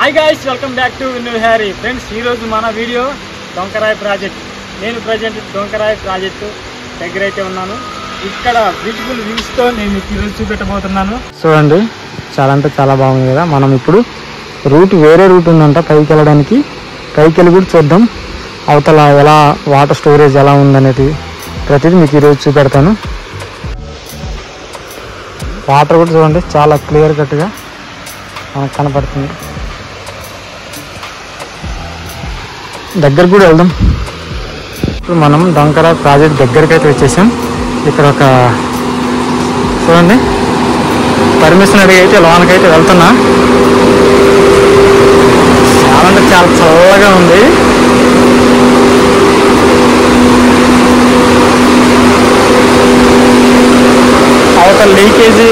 Hi guys, welcome back to Vinnu Harry. Friends, ఈరోజు మన video Donkarayi project. నేను ప్రజెంట్ డొంకరాయి ప్రాజెక్టు దగ్గర అయితే ఉన్నాను. ఇక్కడ బ్యూటిఫుల్ వ్యూస్తో నేను మీకు ఈరోజు చూపెట్టబోతున్నాను. చూడండి, చాలా అంటే చాలా బాగుంది కదా. మనం ఇప్పుడు వేరే రూట్ ఉందంట పైకి వెళ్ళడానికి. పైకి వెళ్ళి కూడా చూద్దాం అవతల ఎలా వాటర్ స్టోరేజ్ ఎలా ఉందనేది ప్రతిదీ మీకు ఈరోజు చూపెడతాను. వాటర్ కూడా చూడండి చాలా క్లియర్ కట్గా మనకు కనపడుతుంది. దగ్గర కూడా వెళ్దాం. ఇప్పుడు మనం డొంకరాయి ప్రాజెక్ట్ దగ్గరికి అయితే వచ్చేసాం. ఇక్కడ ఒక చూడండి పర్మిషన్ అడిగి అయితే లోనకైతే వెళ్తున్నా. చాలా అంటే చాలా చల్లగా ఉంది. అవతల లీకేజీ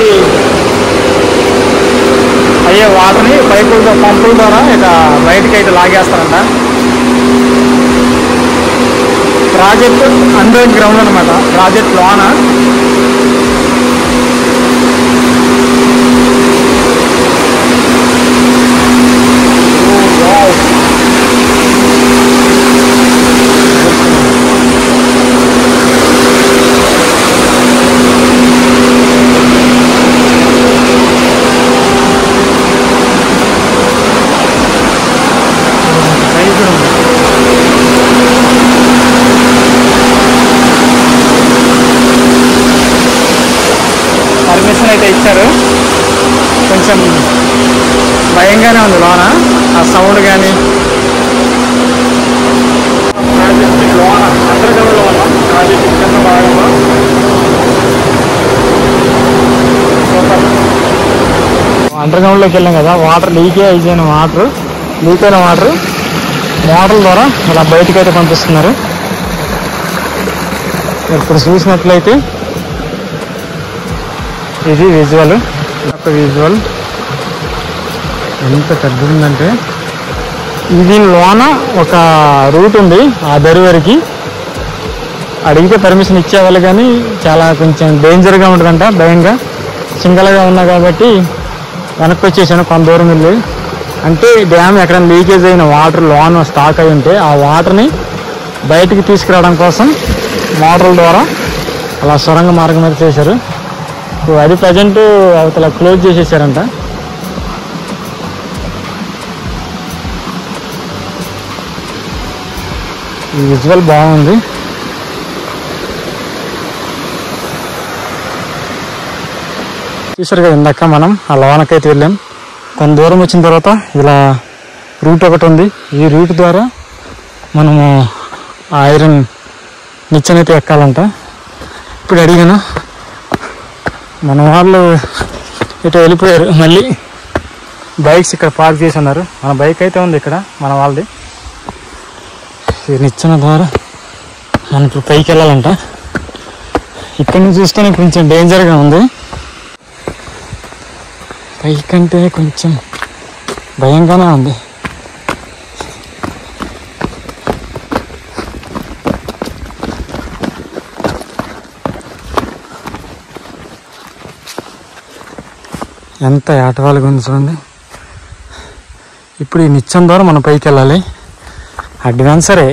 అయ్యే వాటర్ని పైపులతో పంపుల ద్వారా ఇక బయటకి అయితే లాగేస్తారంట. ప్రాజెక్ట్ అండర్ గ్రౌండ్ అనమాట. ప్రాజెక్ట్ లోన అయితే ఇచ్చారు. కొంచెం భయంగానే ఉంది లోన, ఆ సౌండ్ కానీ. లోన అండర్ గ్రౌండ్లో ఉన్నాం. ప్రాజెక్ట్ కింద భాగంలో అండర్ గ్రౌండ్లోకి వెళ్ళాం కదా. వాటర్ లీక్ అయిన వాటర్ మోటార్ల ద్వారా ఇలా బయటకైతే పంపిస్తున్నారు. ఇప్పుడు చూసినట్లయితే ఇది విజువల్. ఎంత పెద్ద ఉందంటే ఇది లోన ఒక రూట్ ఉంది ఆ దరి వరకు. అడిగితే పర్మిషన్ ఇచ్చేవాళ్ళు కానీ చాలా కొంచెం డేంజర్గా ఉంటుందంట, భయంగా సింగల్గా ఉన్నా కాబట్టి వెనక్కి వచ్చేసాను. కొంత దూరం వెళ్ళి అంటే డ్యామ్ ఎక్కడైనా లీకేజ్ అయిన వాటర్ లోన స్టాక్ అయి ఉంటే ఆ వాటర్ని బయటికి తీసుకురావడం కోసం మోటార్ల ద్వారా అలా సొరంగ మార్గం మీద చేశారు. అది ప్రజెంట్ అవతల క్లోజ్ చేసేసారంట. ఈ విజువల్ బాగుంది. చూసారు కదా, ఇందాక మనం ఆ లోనకైతే వెళ్ళాం. కొంత దూరం వచ్చిన తర్వాత ఇలా రూట్ ఒకటి ఉంది. ఈ రూట్ ద్వారా మనము ఐరన్ నిచ్చెనైతే ఎక్కాలంట. ఇప్పుడు అడిగాను, మన వాళ్ళు ఇటు వెళ్ళిపోయారు. మళ్ళీ బైక్స్ ఇక్కడ పార్క్ చేసి ఉన్నారు. మన బైక్ అయితే ఉంది ఇక్కడ, మన వాళ్ళది. ఈ నిచ్చెన ద్వారా మనం ఇప్పుడు పైకి వెళ్ళాలంట. ఇక్కడ నుంచి చూస్తేనే కొంచెం డేంజర్గా ఉంది. పైకంటే కొంచెం భయంగానే ఉంది. ఎంత ఆటవాళ్ళగా ఉంది చూడండి. ఇప్పుడు ఈ నిచ్చెన ద్వారా మనం పైకి వెళ్ళాలి. అడ్వాన్సరే.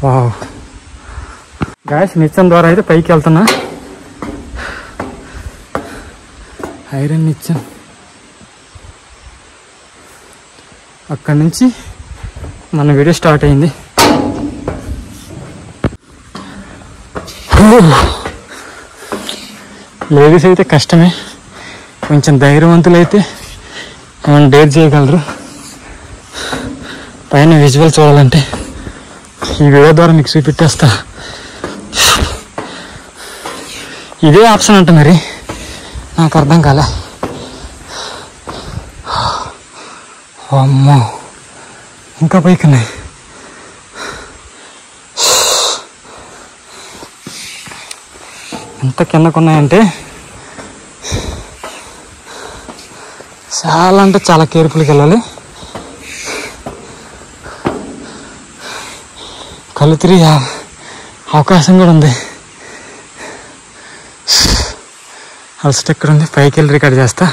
వావ్ గాయ్స్, నిచ్చెన ద్వారా అయితే పైకి వెళ్తున్నా. ఐరన్ నిచ్చెన. అక్కడి నుంచి మన వీడియో స్టార్ట్ అయింది. లేడీస్ అయితే కష్టమే, కొంచెం ధైర్యవంతులు అయితే ఏమైనా డేర్ చేయగలరు. పైన విజువల్ చూడాలంటే ఈ వీడియో ద్వారా మీకు చూపెట్టేస్తా. ఇదే ఆప్షన్ అంట, మరి నాకు అర్థం కాలే. అమ్మో, ఇంకా పైకి ఉన్నాయి. ఎంత కిందకున్నాయంటే చాలా అంటే చాలా కేర్ఫుల్గా వెళ్ళాలి. కళ్ళు తిరిగి అవకాశం కూడా ఉంది. అలసట ఎక్కడ ఉంది, పైకి వెళ్ళి రికార్డ్ చేస్తా.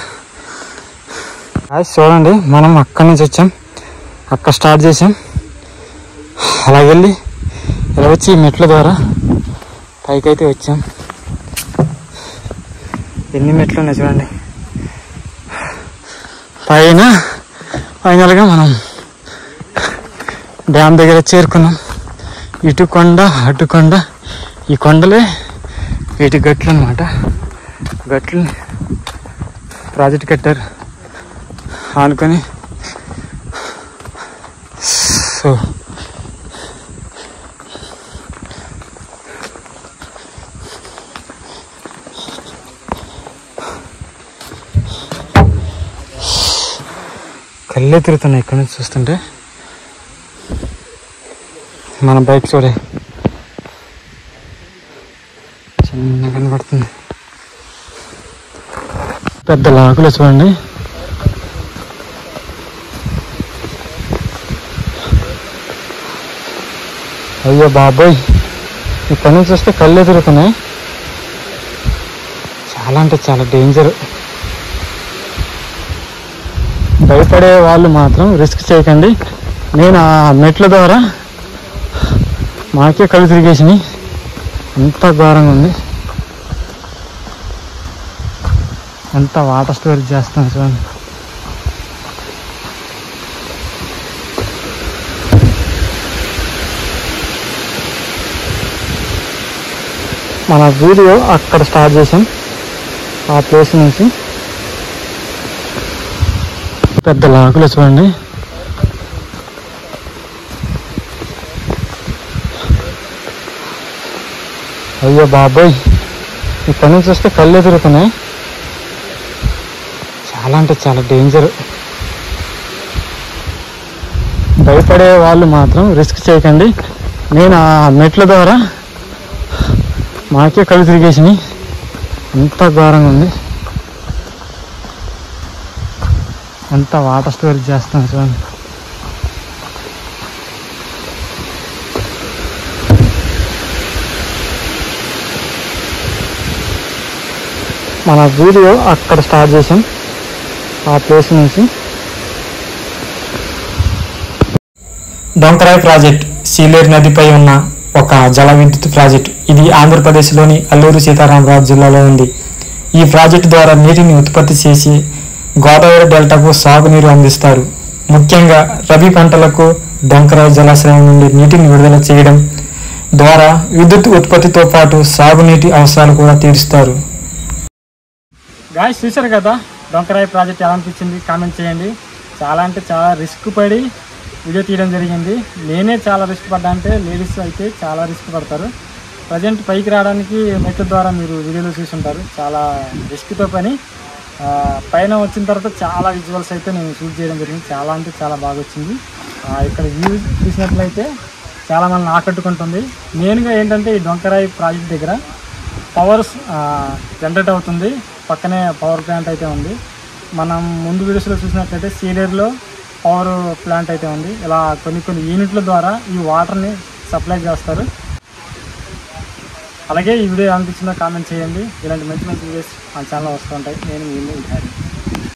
చూడండి, మనం అక్కడి నుంచి వచ్చాం, అక్కడ స్టార్ట్ చేసాం, అలా వెళ్ళి ఇలా వచ్చి ఈ మెట్ల ద్వారా పైకి అయితే వచ్చాం. ఎన్ని మెట్లు ఉన్నాయి చూడండి. ఫైనల్గా మనం డ్యామ్ దగ్గర చేరుకున్నాం. ఇటు కొండ అటు కొండ, ఈ కొండలే వీటి గట్లు అన్నమాట. గట్లు ప్రాజెక్ట్ కట్టారు ఆనుకొని. సో కళ్ళే తిరుగుతున్నాయి ఇక్కడ నుంచి చూస్తుంటే. మన బైక్ చూడే చిన్న కనబడుతుంది. పెద్ద లాకులు చూడండి. అయ్యో బాబోయ్, ఇక్కడ నుంచి వస్తే కళ్ళే తిరుగుతున్నాయి. చాలా అంటే చాలా డేంజర్. భయపడే వాళ్ళు మాత్రం రిస్క్ చేయకండి. నేను ఆ మెట్ల ద్వారా మాకే కళ్ళు తిరిగేసినాయి, అంత ఘోరంగా ఉంది. అంత వాటర్ స్టోరేజ్ చేస్తాను చూడండి. మన వీడియో అక్కడ స్టార్ట్ చేసాం, ఆ ప్లేస్ నుంచి. పెద్ద లాకులు చూడండి. అయ్యో బాబోయ్, ఇక్కడ నుంచి వస్తే కళ్ళు తిరుగుతున్నాయి. చాలా అంటే చాలా డేంజర్. భయపడే వాళ్ళు మాత్రం రిస్క్ చేయకండి. నేను ఆ మెట్ల ద్వారా మాకే కళ్ళు తిరిగేసినాయి, అంత ఘోరంగా ఉంది. అంత వాటర్ స్టోరేజ్ చేస్తాను చూడండి. మన వీడియో అక్కడ స్టార్ట్ చేసాం, ఆ ప్లేస్ నుంచి. డొంకరాయ్ ప్రాజెక్ట్ సీలేరు నదిపై ఉన్న ఒక జల విద్యుత్ ప్రాజెక్ట్. ఇది ఆంధ్రప్రదేశ్లోని అల్లూరు సీతారామరాజు జిల్లాలో ఉంది. ఈ ప్రాజెక్టు ద్వారా నీటిని ఉత్పత్తి చేసి గోదావరి డెల్టాకు సాగునీరు అందిస్తారు. ముఖ్యంగా రబీ పంటలకు డొంకరాయ్ జలాశయం నుండి నీటిని విడుదల చేయడం ద్వారా విద్యుత్ ఉత్పత్తితో పాటు సాగునీటి అవసరాలు కూడా తీరుస్తారు. గాయస్ చూశారు కదా డొంకరాయ్ ప్రాజెక్ట్ ఎలా అనిపించింది కామెంట్ చేయండి. చాలా అంటే చాలా రిస్క్ పడి వీడియో తీయడం జరిగింది. నేనే చాలా రిస్క్ పడ్డా, అంటే లేడీస్ అయితే చాలా రిస్క్ పడతారు. ప్రజెంట్ పైకి రావడానికి మెట్ల ద్వారా మీరు వీడియోలో చూసి ఉంటారు. చాలా రిస్క్తో పని. పైన వచ్చిన తర్వాత చాలా విజువల్స్ అయితే నేను షూట్ చేయడం జరిగింది. చాలా అంటే చాలా బాగా వచ్చింది. ఇక్కడ వ్యూ చూసినట్లయితే చాలా మందిని ఆకట్టుకుంటుంది. మెయిన్గా ఏంటంటే ఈ డొంకరాయ్ ప్రాజెక్ట్ దగ్గర పవర్ జనరేట్ అవుతుంది. పక్కనే పవర్ ప్లాంట్ అయితే ఉంది. మనం ముందు వీడియోస్లో చూసినట్లయితే సీలేరులో పవర్ ప్లాంట్ అయితే ఉంది. ఇలా కొన్ని యూనిట్ల ద్వారా ఈ వాటర్ని సప్లై చేస్తారు. అలాగే ఈ వీడియో అనిపించిందో కామెంట్ చేయండి. ఇలాంటి మంచి వీడియోస్ మన ఛానల్లో వస్తూ ఉంటాయి. నేను మీ విహారీ.